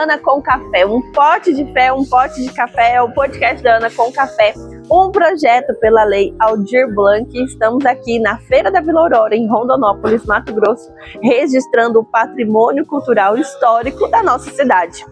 Ana com Café, um pote de fé, um pote de café, é o podcast da Ana com Café, um projeto pela Lei Aldir Blanc. Estamos aqui na Feira da Vila Aurora, em Rondonópolis, Mato Grosso, registrando o patrimônio cultural histórico da nossa cidade.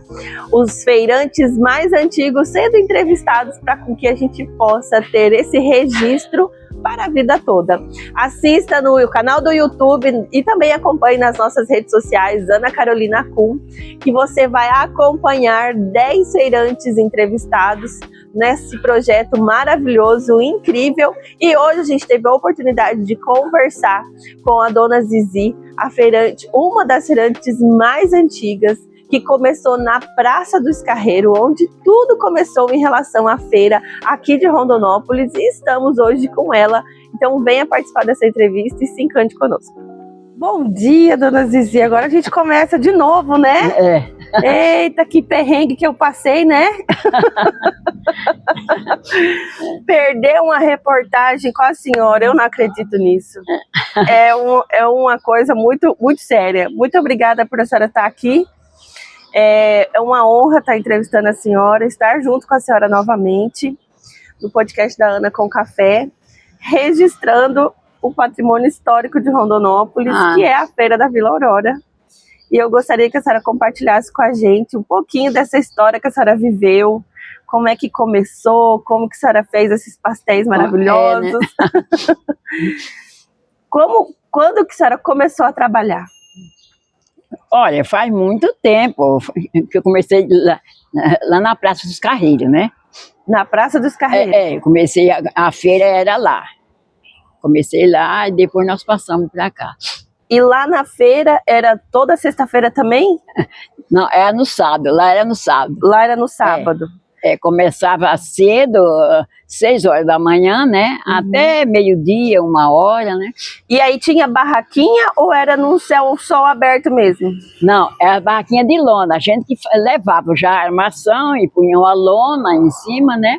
Os feirantes mais antigos sendo entrevistados para que a gente possa ter esse registro para a vida toda. Assista no canal do YouTube e também acompanhe nas nossas redes sociais, Ana Carolina Kuhn, que você vai acompanhar 10 feirantes entrevistados nesse projeto maravilhoso, incrível. E hoje a gente teve a oportunidade de conversar com a dona Zizi, a feirante, uma das feirantes mais antigas, que começou na Praça do Escarreiro, onde tudo começou em relação à feira aqui de Rondonópolis, e estamos hoje com ela. Então venha participar dessa entrevista e se encante conosco. Bom dia, dona Zizi. Agora a gente começa de novo, né? Eita, que perrengue que eu passei, né? Perder uma reportagem com a senhora, eu não acredito nisso. É uma coisa muito, muito séria. Muito obrigada por a senhora estar aqui. É uma honra estar entrevistando a senhora, estar junto com a senhora novamente no podcast da Ana com Café, registrando o patrimônio histórico de Rondonópolis, que é a Feira da Vila Aurora. E eu gostaria que a senhora compartilhasse com a gente um pouquinho dessa história que a senhora viveu, como é que começou, como que a senhora fez esses pastéis maravilhosos. Né? Quando que a senhora começou a trabalhar? Olha, faz muito tempo que eu comecei lá na Praça dos Carreiros, né? Na Praça dos Carreiros? Comecei, a feira era lá. Comecei lá e depois nós passamos para cá. E lá na feira era toda sexta-feira também? Não, era no sábado, lá era no sábado. Lá era no sábado. Começava cedo, 6 horas da manhã, né? Até meio-dia, 1h, né? E aí tinha barraquinha ou era no sol aberto mesmo? Não, era barraquinha de lona. A gente que levava já a armação e punha uma lona em cima, né?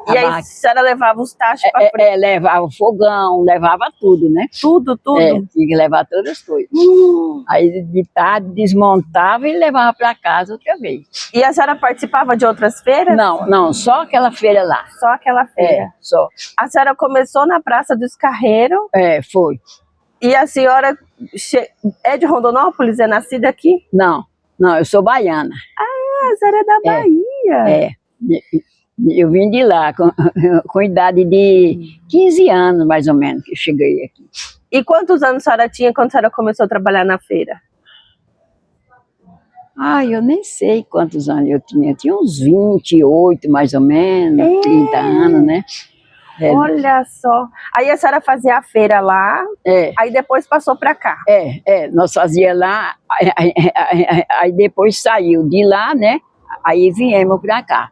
E aí a senhora levava os tachos para frente? Levava o fogão, levava tudo, né? Tudo? Tinha que levar todas as coisas. Aí de tarde desmontava e levava para casa outra vez. E a senhora participava de outras feiras? Não, só aquela feira lá. Só aquela feira? Só. A senhora começou na Praça do Escarreiro? Foi. E a senhora é de Rondonópolis? É nascida aqui? Não, eu sou baiana. Ah, a senhora é da Bahia? Eu vim de lá, com idade de 15 anos, mais ou menos, que eu cheguei aqui. E quantos anos a senhora tinha quando a senhora começou a trabalhar na feira? Eu nem sei quantos anos eu tinha. Tinha uns 28, mais ou menos, 30 anos, né? Olha só. Aí a senhora fazia a feira lá, aí depois passou para cá. Nós fazia lá, aí depois saiu de lá, né? Aí viemos para cá.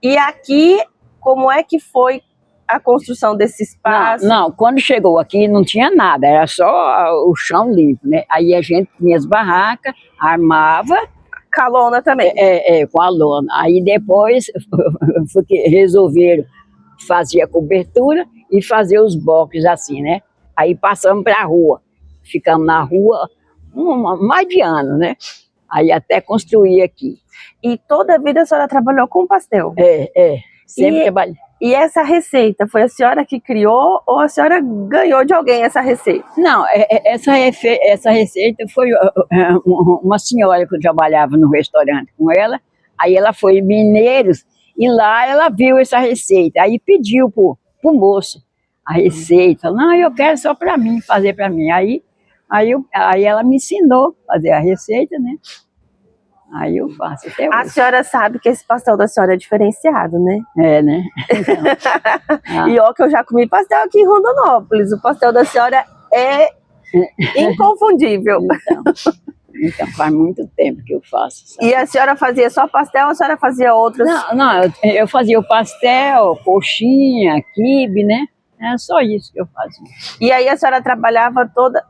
E aqui, como é que foi a construção desse espaço? Não, quando chegou aqui não tinha nada, era só o chão limpo, né? Aí a gente tinha as barracas, armava. Com a lona também? Com a lona. Aí depois resolveram fazer a cobertura e fazer os blocos assim, né? Aí passamos para a rua, ficamos na rua mais de ano, né? Aí até construir aqui. E toda a vida a senhora trabalhou com pastel? Sempre trabalhei. E essa receita, foi a senhora que criou ou a senhora ganhou de alguém essa receita? Não, essa receita foi uma senhora que eu trabalhava no restaurante com ela. Aí ela foi em Mineiros e lá ela viu essa receita. Aí pediu pro moço a receita. Não, eu quero só para mim, fazer para mim. Aí ela me ensinou a fazer a receita, né? Aí eu faço até hoje. A senhora sabe que esse pastel da senhora é diferenciado, né? Né? Então, E ó, que eu já comi pastel aqui em Rondonópolis. O pastel da senhora é inconfundível. Então faz muito tempo que eu faço. Sabe? E a senhora fazia só pastel ou a senhora fazia outros? Não, eu fazia o pastel, coxinha, quibe, né? É só isso que eu fazia. E aí a senhora trabalhava toda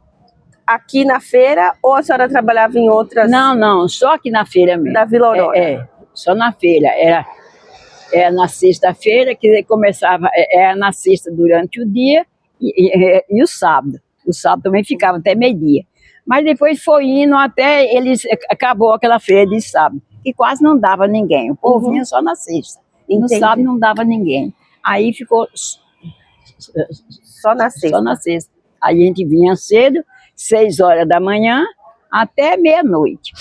aqui na feira ou a senhora trabalhava em outras? Não, só aqui na feira mesmo. Da Vila Aurora? Só na feira. Era na sexta-feira, que começava, era na sexta durante o dia e o sábado. O sábado também ficava até meio-dia. Mas depois foi indo até acabou aquela feira de sábado. que quase não dava ninguém. O povo vinha só na sexta. E no sábado não dava ninguém. Aí ficou só na sexta. Só na sexta. Aí a gente vinha cedo, 6 horas da manhã, até meia-noite.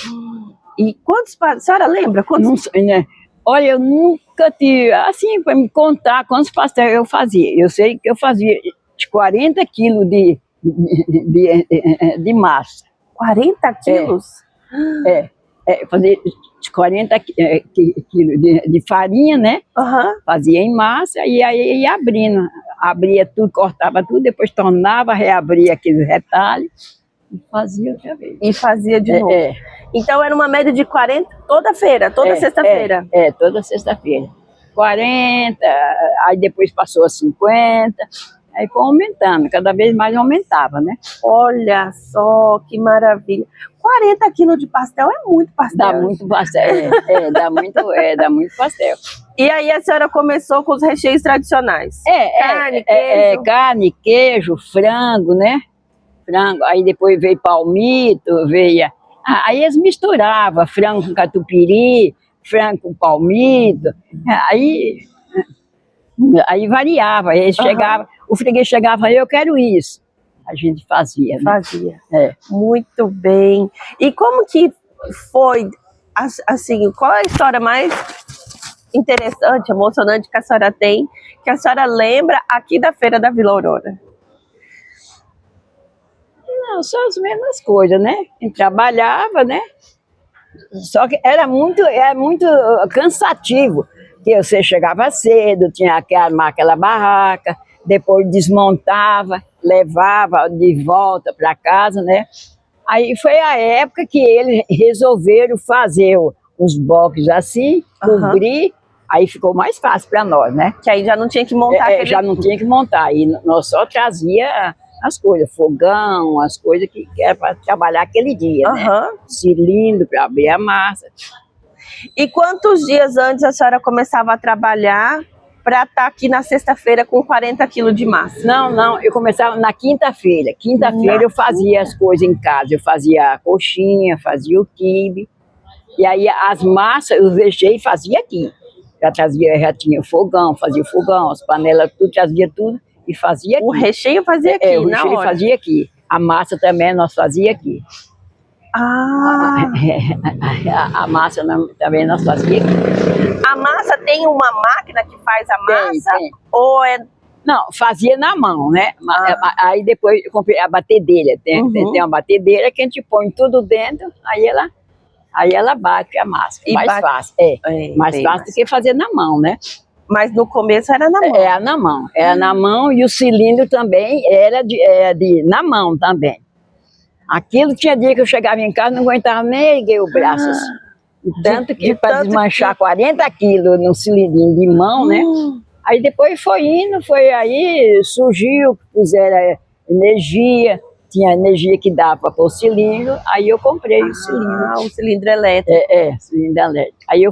E quantos pastéis? A senhora lembra? Quantos? Não, né? Olha, eu nunca tive, assim, para me contar quantos pastéis eu fazia. Eu sei que eu fazia de 40 quilos de massa. 40 quilos? Fazia de 40 quilos de farinha, né? Fazia em massa e aí ia abrindo. Abria tudo, cortava tudo, depois tornava, reabria aqueles retalhos e fazia outra vez. E fazia de novo. Então era uma média de 40 toda feira, toda sexta-feira? Toda sexta-feira. 40, aí depois passou a 50, aí foi aumentando, cada vez mais aumentava, né? Olha só que maravilha. 40 quilos de pastel é muito pastel. Dá muito pastel, dá muito pastel. E aí a senhora começou com os recheios tradicionais? Carne, queijo. Carne, queijo, frango, né? Frango, aí depois veio palmito, veio... Aí eles misturavam frango com catupiry, frango com palmito, aí variava, aí chegava, o freguês chegava, eu quero isso. A gente fazia, né? Fazia. Muito bem. E como que foi, assim, qual é a história mais interessante, emocionante que a senhora tem, que a senhora lembra aqui da Feira da Vila Aurora? Não, só as mesmas coisas, né? A gente trabalhava, né? Só que era muito cansativo, porque você chegava cedo, tinha que armar aquela barraca, depois desmontava, levava de volta para casa, né? Aí foi a época que eles resolveram fazer os boxes assim, cobrir, aí ficou mais fácil para nós, né? Que aí já não tinha que montar. Já não tinha que montar, aí nós só trazia as coisas, fogão, as coisas que era para trabalhar aquele dia, né? Cilindro para abrir a massa. E quantos dias antes a senhora começava a trabalhar para estar aqui na sexta-feira com 40 quilos de massa? Não, eu começava na quinta-feira. Quinta-feira eu fazia as coisas em casa, eu fazia a coxinha, fazia o quibe, e aí as massas eu deixei e fazia aqui. Já tinha fogão, fazia o fogão, as panelas, tudo, trazia tudo. E fazia aqui. O recheio fazia aqui, o recheio fazia aqui. A massa também nós fazia aqui. A massa também nós fazia aqui. A massa tem uma máquina que faz a massa? Tem. Ou é... Não, fazia na mão, né? Aí depois eu comprei a batedeira. Tem uma batedeira que a gente põe tudo dentro, aí ela bate a massa. Mais fácil. Mais fácil do que fazer na mão, né? Mas no começo era na mão. Era na mão e o cilindro também era na mão também. Aquilo tinha dia que eu chegava em casa e não aguentava nem erguer o braço. Tanto que para desmanchar 40 quilos no cilindrinho de mão, né? Aí depois foi indo, aí surgiu, puseram energia, tinha energia que dava para pôr o cilindro, aí eu comprei o cilindro. O cilindro elétrico. Cilindro elétrico. Aí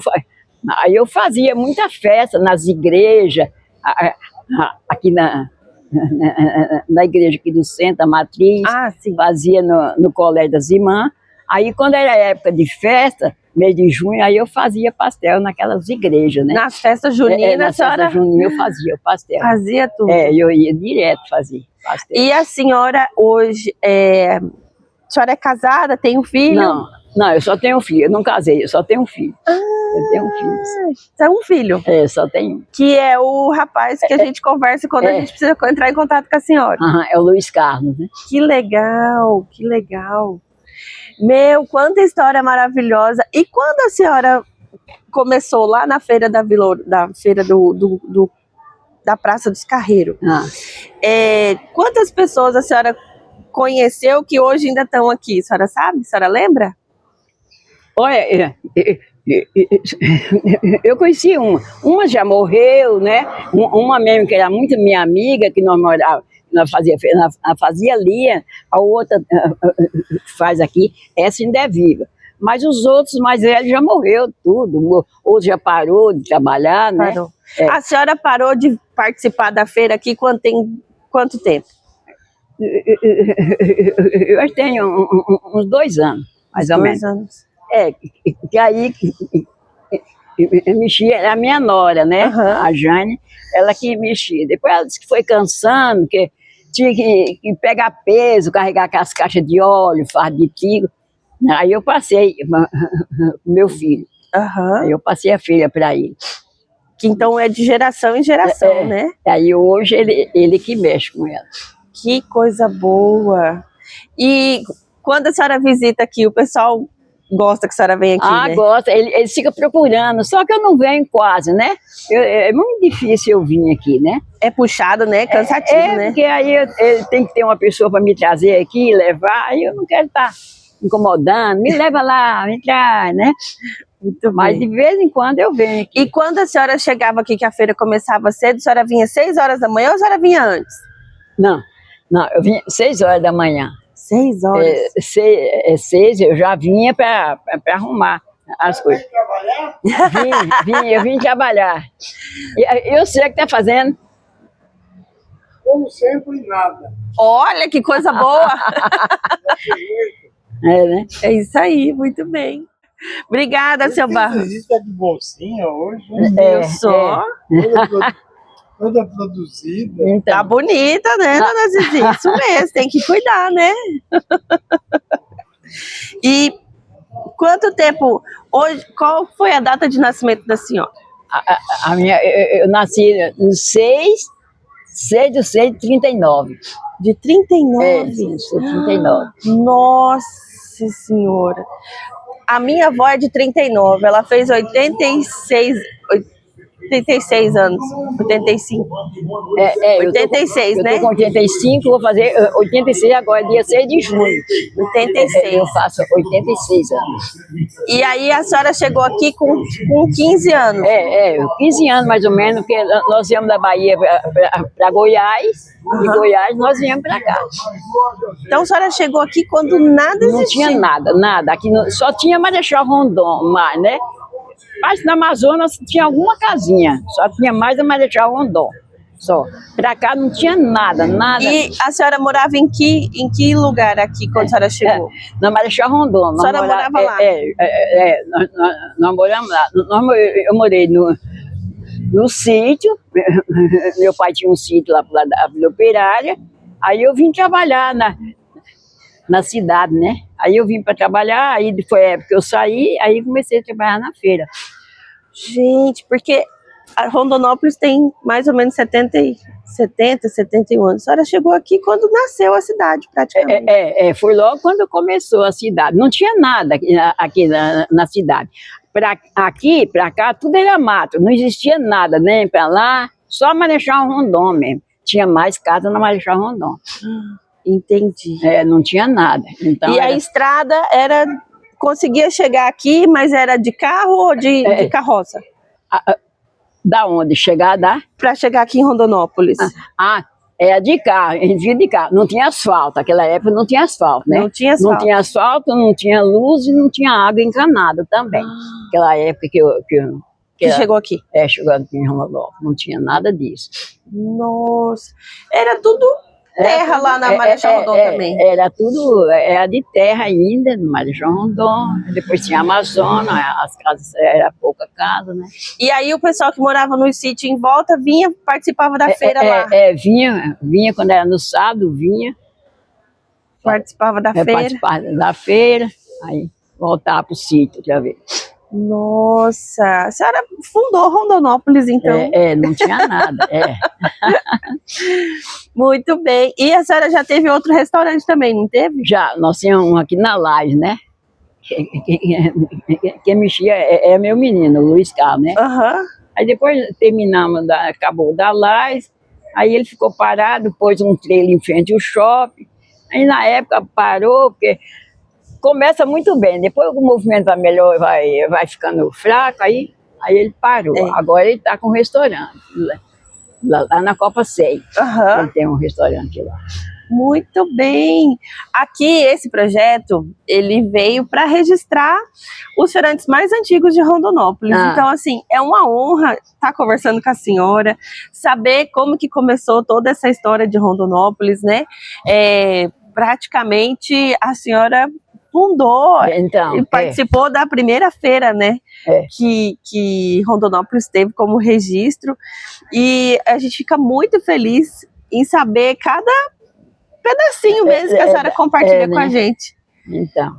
eu fazia muita festa nas igrejas, aqui na igreja aqui do centro, a Matriz, fazia no Colégio das Irmãs. Aí quando era época de festa, mês de junho, aí eu fazia pastel naquelas igrejas, né? Nas festas juninas, nas festas juninas eu fazia o pastel. Fazia tudo? Eu ia direto fazer pastel. E a senhora hoje, a senhora é casada, tem um filho? Não, eu só tenho um filho, eu não casei, eu só tenho um filho. Eu tenho um filho. Você é um filho? Só tenho. Que é o rapaz que a gente conversa quando a gente precisa entrar em contato com a senhora. É o Luiz Carlos, né? Que legal, que legal. Meu, quanta história maravilhosa. E quando a senhora começou lá na feira da feira da Praça dos Carreiros, quantas pessoas a senhora conheceu que hoje ainda estão aqui? A senhora sabe? A senhora lembra? Olha, eu conheci uma já morreu, né? Uma mesmo que era muito minha amiga, que nós morávamos, nós fazia ali, a outra faz aqui, essa ainda é viva. Mas os outros mais velhos já morreu tudo, outro já parou de trabalhar, né? Parou. A senhora parou de participar da feira aqui quanto tempo? Eu tenho uns 2 anos, mais ou menos. 2 anos. que aí mexia a minha nora, né? A Jane, ela que mexia. Depois ela disse que foi cansando, que tinha que pegar peso, carregar aquelas caixas de óleo, fardo de trigo. Aí eu passei o meu filho. Aí eu passei a filha para ele. Que então é de geração em geração, né? Aí hoje ele que mexe com ela. Que coisa boa! E quando a senhora visita aqui, o pessoal gosta que a senhora venha aqui, né? Gosta, eles ficam procurando, só que eu não venho quase, né? É muito difícil eu vir aqui, né? É puxado, né? Cansativo, né? Porque aí tem que ter uma pessoa para me trazer aqui, levar, aí eu não quero estar incomodando, me leva lá, me traz, né? Mas de vez em quando eu venho aqui. E quando a senhora chegava aqui, que a feira começava cedo, a senhora vinha 6 horas da manhã ou a senhora vinha antes? Não, eu vinha 6 horas da manhã. 6 horas? 6 eu já vinha para arrumar as coisas. Eu vim trabalhar. Eu sei o que está fazendo. Como sempre, nada. Olha que coisa boa! Né? É isso aí, muito bem. Obrigada, seu Barros. Você está de bolsinha hoje? Eu sou. Toda produzida. Então. Tá bonita, né, dona Zizi? Isso mesmo, tem que cuidar, né? E quanto tempo, hoje, qual foi a data de nascimento da senhora? Eu nasci no 6/6/39. De 39? Sim, sou 39. Nossa Senhora! A minha avó é de 39, ela fez 86 anos, 85. 86, eu né? tô com 85, vou fazer 86 agora, dia 6 de junho. 86. Eu faço 86 anos. E aí a senhora chegou aqui com 15 anos? 15 anos mais ou menos, porque nós viemos da Bahia para Goiás, de Goiás nós viemos para cá. Então a senhora chegou aqui quando nada existia? Não tinha nada. Aqui só tinha Marechal Rondon, né? Mas na Amazonas tinha alguma casinha, só tinha mais a Marechal Rondon, só. Pra cá não tinha nada. E a senhora morava em que lugar aqui quando a senhora chegou? Na Marechal Rondon. A senhora morava lá? Nós moramos lá. Eu morei no sítio, meu pai tinha um sítio lá pro lado da Vila Operária, aí eu vim trabalhar na cidade, né? Aí eu vim para trabalhar, aí foi a época que eu saí, aí comecei a trabalhar na feira. Gente, porque a Rondonópolis tem mais ou menos 70, 71 anos. A senhora chegou aqui quando nasceu a cidade, praticamente. Foi logo quando começou a cidade. Não tinha nada aqui na cidade. Aqui, para cá, tudo era mato. Não existia nada, nem para lá, só Marechal Rondon mesmo. Tinha mais casa na Marechal Rondon. Entendi. Não tinha nada. Então, a estrada conseguia chegar aqui, mas era de carro ou de carroça? Da onde? Para chegar aqui em Rondonópolis. É de carro, a gente vinha de carro. Não tinha asfalto, naquela época não tinha asfalto, né? Não tinha asfalto. Não tinha asfalto, não tinha luz e não tinha água encanada também. Aquela época que chegou aqui. Chegou aqui em Rondonópolis, não tinha nada disso. Nossa, era tudo terra lá na Marechal Rondon também. Era tudo, era de terra ainda, no Marechal Rondon. Depois tinha Amazonas, as casas, era pouca casa, né? E aí o pessoal que morava no sítio em volta participava da feira lá? Vinha quando era no sábado, vinha. Participava da feira? Participava da feira, aí voltava para o sítio outra vez. Nossa, a senhora fundou Rondonópolis, então? Não tinha nada, Muito bem. E a senhora já teve outro restaurante também, não teve? Já, nós tínhamos um aqui na Laje, né? Quem mexia é meu menino, o Luiz Carlos, né? Aí depois terminamos, acabou da Laje, aí ele ficou parado, pôs um trailer em frente ao shopping. Aí na época parou, porque começa muito bem, depois o movimento vai melhor, vai ficando fraco, aí ele parou. Agora ele está com um restaurante, lá na Copa 6. Ele tem um restaurante lá. Muito bem. Aqui, esse projeto, ele veio para registrar os feirantes mais antigos de Rondonópolis. Então, assim, é uma honra estar conversando com a senhora, saber como que começou toda essa história de Rondonópolis, né? Praticamente, a senhora fundou Então, e participou da primeira feira, né? É. Que Rondonópolis teve como registro. E a gente fica muito feliz em saber cada pedacinho mesmo que a senhora compartilha com a gente. Então,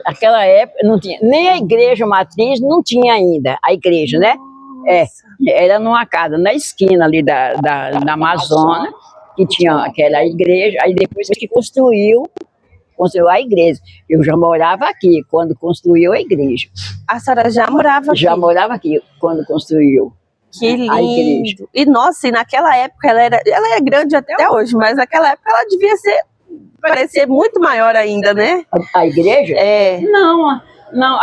naquela época não tinha, nem a igreja matriz não tinha ainda, a igreja, né? Era numa casa na esquina ali da Amazônia, que tinha aquela igreja, aí depois que construiu a igreja. Eu já morava aqui quando construiu a igreja. A senhora já morava aqui? Já morava aqui quando construiu. Que lindo! A igreja. E nossa, e naquela época ela é grande até hoje, mas naquela época ela devia parecer muito maior ainda, né? A igreja? Não,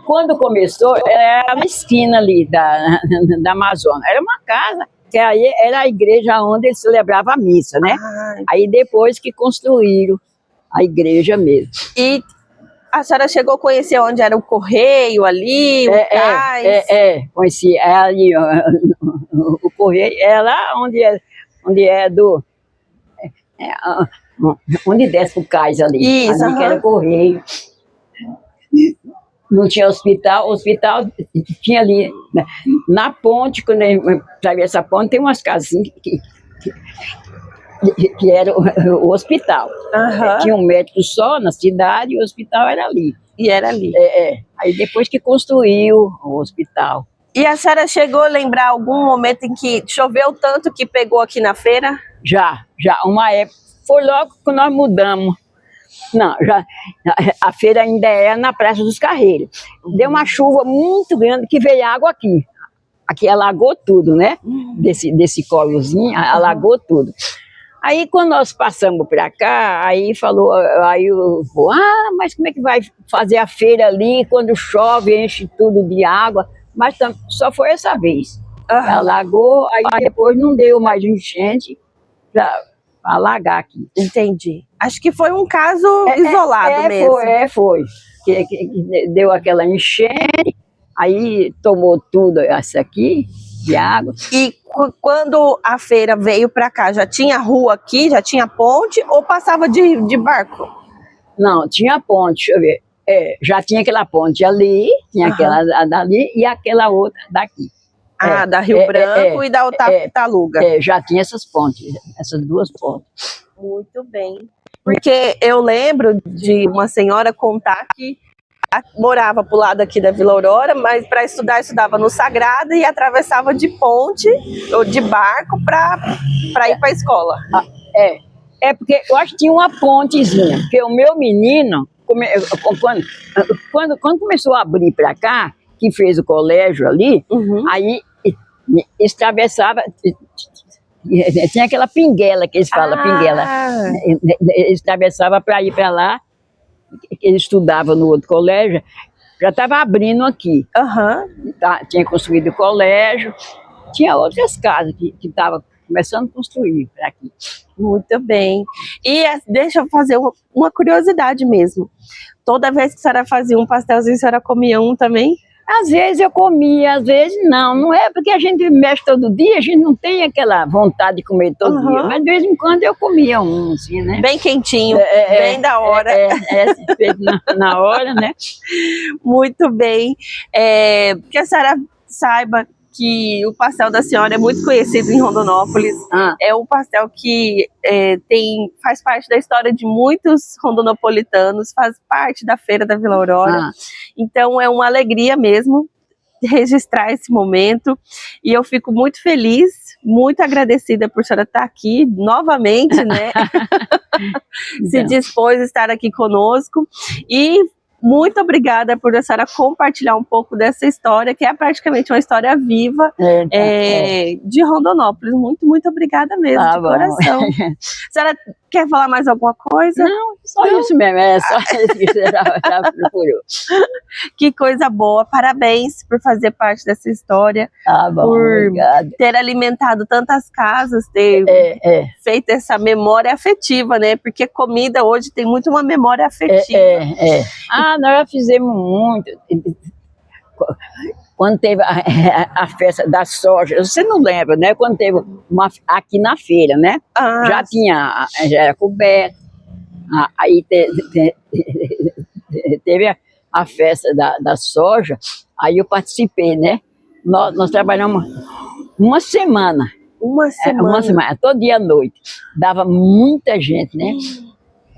quando começou, era uma esquina ali da Amazônia. Era uma casa, que aí era a igreja onde eles celebravam a missa, né? Aí depois que construíram a igreja mesmo. E a senhora chegou a conhecer onde era o correio ali, o cais? Conheci. É ali, o correio, é lá onde onde desce o cais ali. Isso, ali que era o correio. Não tinha hospital tinha ali, né? Na ponte, quando atravessa a ponte, tem umas casinhas que era o hospital. Tinha um médico só na cidade e o hospital era ali. E era ali. Aí depois que construiu o hospital. E a senhora chegou a lembrar algum momento em que choveu tanto que pegou aqui na feira? Já, uma época. Foi logo que nós mudamos. Não, a feira ainda é na Praça dos Carreiros. Deu uma chuva muito grande que veio água aqui. Aqui alagou tudo, né? Desse colozinho, alagou tudo. Aí quando nós passamos para cá, aí eu vou, mas como é que vai fazer a feira ali quando chove, enche tudo de água? Mas só foi essa vez. Alagou, aí depois não deu mais enchente para alagar aqui. Entendi. Acho que foi um caso isolado mesmo. Foi. Que deu aquela enchente, aí tomou tudo isso aqui de água. E quando a feira veio para cá, já tinha rua aqui, já tinha ponte ou passava de barco? Não, tinha ponte, deixa eu ver. Já tinha aquela ponte ali, tinha aquela dali e aquela outra daqui. Da Rio Branco e da Otávio. Já tinha essas pontes, essas duas pontes. Muito bem. Porque eu lembro de uma senhora contar que morava pro lado aqui da Vila Aurora, mas para estudava no Sagrado e atravessava de ponte ou de barco para ir para a escola. Porque eu acho que tinha uma pontezinha, porque o meu menino, quando começou a abrir para cá, que fez o colégio ali, aí eles atravessavam. Tinha aquela pinguela que eles falam, pinguela. Eles atravessavam para ir para lá, ele estudava no outro colégio, já estava abrindo aqui. Tinha construído o colégio, tinha outras casas que estavam começando a construir para aqui. Muito bem. E deixa eu fazer uma curiosidade mesmo. Toda vez que a senhora fazia um pastelzinho, a senhora comia um também? Às vezes eu comia, às vezes não. Não é porque a gente mexe todo dia, a gente não tem aquela vontade de comer todo dia. Mas de vez em quando eu comia um, assim, né? Bem quentinho, bem da hora. Feito na hora, né? Muito bem. Que a senhora saiba que o pastel da senhora é muito conhecido em Rondonópolis. É um pastel que faz parte da história de muitos rondonopolitanos, faz parte da Feira da Vila Aurora. Então é uma alegria mesmo registrar esse momento. E eu fico muito feliz, muito agradecida por a senhora estar aqui novamente, né? Se dispôs a estar aqui conosco. E muito obrigada por a senhora compartilhar um pouco dessa história, que é praticamente uma história viva de Rondonópolis. Muito, muito obrigada mesmo, de coração. A senhora quer falar mais alguma coisa? Não, só isso mesmo, só isso que você já procurou. Que coisa boa, parabéns por fazer parte dessa história, por ter alimentado tantas casas, ter feito essa memória afetiva, né? Porque comida hoje tem muito uma memória afetiva. Nós já fizemos muito. Quando teve a festa da soja, você não lembra, né? Quando teve aqui na feira, né? Já era coberto. Aí teve a festa da soja, aí eu participei, né? Nós trabalhamos uma semana. Uma semana. Uma semana, todo dia à noite. Dava muita gente, né?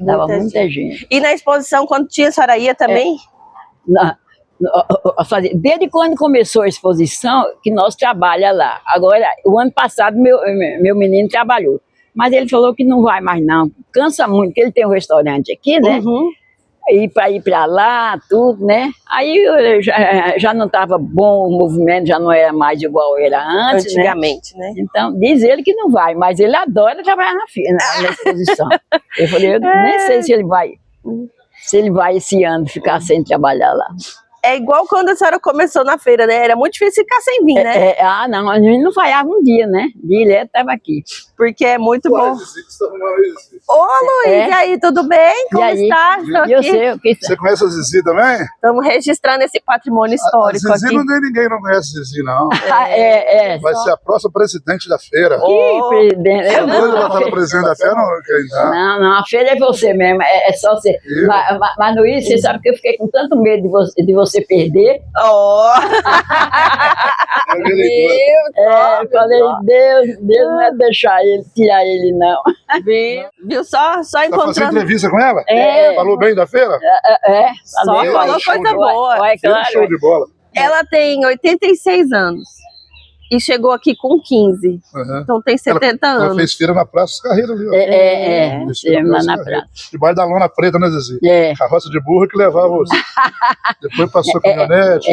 Dava muita gente. E na exposição, quando tinha, a senhora ia também? Desde quando começou a exposição, que nós trabalhamos lá. Agora, o ano passado, meu menino trabalhou. Mas ele falou que não vai mais não. Cansa muito, porque ele tem um restaurante aqui, né? Uhum. E para ir para lá, tudo, né? Aí já não estava bom o movimento, já não era mais igual era antes, antigamente, né? Então, diz ele que não vai, mas ele adora trabalhar na exposição. Eu falei, eu nem sei se ele vai esse ano ficar sem trabalhar lá. É igual quando a senhora começou na feira, né? Era muito difícil ficar sem vir, né? Não, a gente não falhava um dia, né? Direto estava aqui. Porque é muito bom. Ô, Luiz, e aí, tudo bem? Como está? Você conhece a Zizi também? Estamos registrando esse patrimônio histórico a Zizi aqui. Não tem ninguém, não conhece a Zizi, não. Vai só ser a próxima presidente da feira. Que presidente? Você doido pra estar presidente da feira? Não, a feira é você mesmo, é só você. Mas Luiz, você sabe que eu fiquei com tanto medo de você perder. Falei, Deus não vai deixar tirar ele, não. Viu? Só Tá encontrando. fazendo entrevista com ela? Falou bem da feira? Só falou coisa boa. Show de bola. Ela tem 86 anos e chegou aqui com 15. Então tem 70 anos. Ela fez feira na Praça dos Carreiros ali. Fizemos lá na praça. Debaixo da lona preta, né, Zizi? Carroça de burro que levava você. Depois passou a caminhonete.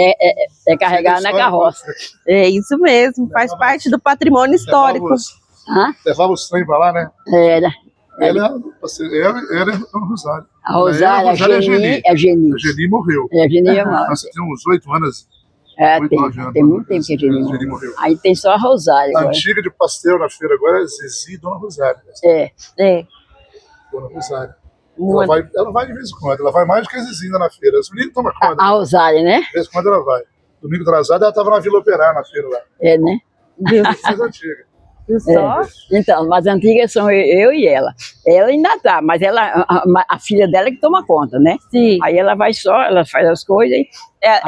Carregar na carroça. É isso mesmo, faz parte do patrimônio histórico. Levava os trem pra lá, né? Era. Ela é Dona Rosário. A Rosário, a Geni. A Geni morreu. A Geni morreu. Você tem uns 8 anos. Tem muito tempo que a Geni morreu. Aí tem só a Rosário. A antiga de pastel na feira agora é Zizi e Dona Rosário. Dona Rosário. Ela vai de vez em quando, ela vai mais do que a Zizi ainda na feira. Os meninos tomam conta. A Rosário, né? De vez em quando ela vai. Domingo atrasado ela estava na Vila Operária na feira lá. Né? Coisa antiga. Então, mas antigas são eu e ela. Ela ainda tá, mas a filha dela que toma conta, né? Sim. Aí ela vai só, ela faz as coisas. É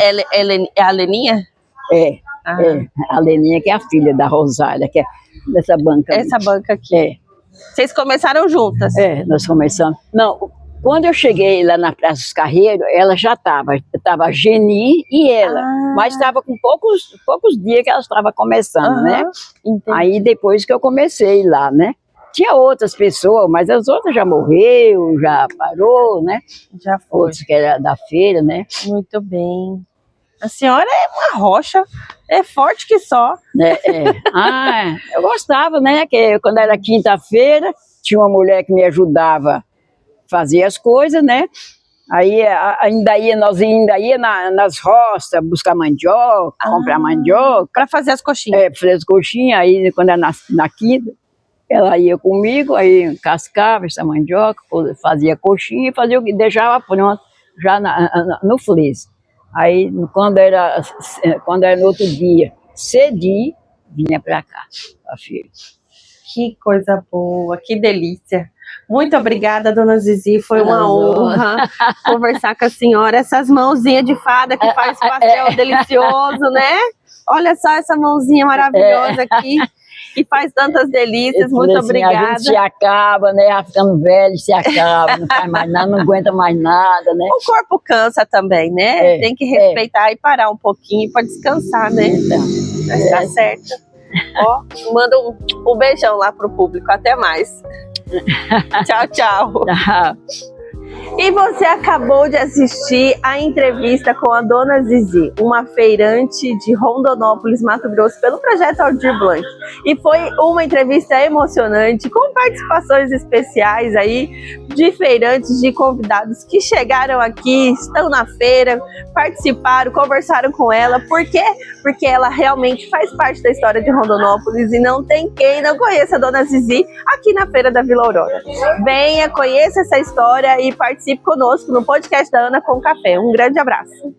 a Leninha? A Leninha que é a filha da Rosália, que é dessa banca. Essa banca aqui. Vocês começaram juntas? Nós começamos. Não, quando eu cheguei lá na Praça dos Carreiros, ela já estava a Geni e ela, mas estava com poucos dias que ela estava começando, né? Entendi. Aí depois que eu comecei lá, né? Tinha outras pessoas, mas as outras já morreu, já parou, né? Já foi. Outros que era da feira, né? Muito bem. A senhora é uma rocha, é forte que só. Eu gostava, né? Que quando era quinta-feira, tinha uma mulher que me ajudava fazia as coisas, né? Aí nós ainda ia nas roças buscar mandioca, comprar mandioca. Para fazer as coxinhas. Para fazer as coxinhas. Aí quando era na quinta, ela ia comigo, aí cascava essa mandioca, fazia coxinha e deixava pronto já no freezer. Aí quando era no outro dia, cedinho, vinha para cá, a filha. Que coisa boa, que delícia. Muito obrigada, dona Zizi, foi uma honra conversar com a senhora. Essas mãozinhas de fada que faz pastel delicioso, né? Olha só essa mãozinha maravilhosa aqui, que faz tantas delícias. Muito obrigada. A gente se acaba, né? Ficando velho, se acaba, não faz mais nada, não aguenta mais nada, né? O corpo cansa também, né? Tem que respeitar e parar um pouquinho para descansar, né? Mas tá certo. Ó, manda um beijão lá pro público. Até mais. Tchau, tchau. E você acabou de assistir a entrevista com a dona Zizi, uma feirante de Rondonópolis, Mato Grosso, pelo projeto Aldir Blanc. E foi uma entrevista emocionante, com participações especiais aí de feirantes, de convidados que chegaram aqui, estão na feira, participaram, conversaram com ela. Por quê? Porque ela realmente faz parte da história de Rondonópolis e não tem quem não conheça a dona Zizi aqui na Feira da Vila Aurora. Venha, conheça essa história e participe conosco no podcast da Ana com Café. Um grande abraço.